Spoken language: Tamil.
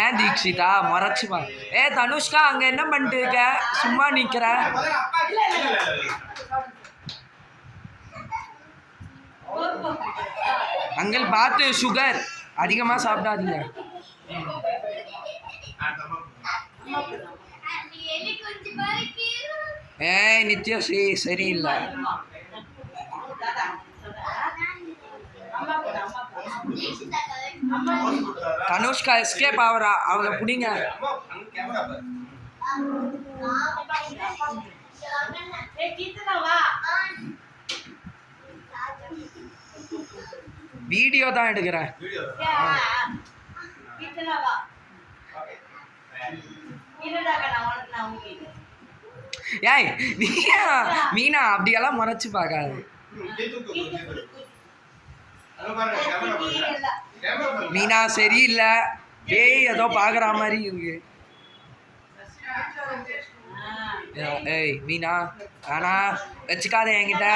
ஏன் தீக்ஷிதா மறைச்சுமா? தனுஷ்கா அங்க என்ன பண்ணிட்டு இருக்க? சும்மா நிக்கிற. அங்கிள் பார்த்து சுகர் அதிகமா சாப்பிடாதீங்க. நித்யா சரியில்லை. தனுஷ்கா எஸ்கேப் ஆவரா, அவளை பிடிங்க. வீடியோ தான் எடுக்கிறேன். ஏய் மீனா அப்படியெல்லாம் மறைச்சு பார்க்காது. மீனா சரியில்லை. ஏதோ பாக்குற மாதிரி இருக்கு. ஏய் மீனா ஆனா வச்சுக்காத என்கிட்ட.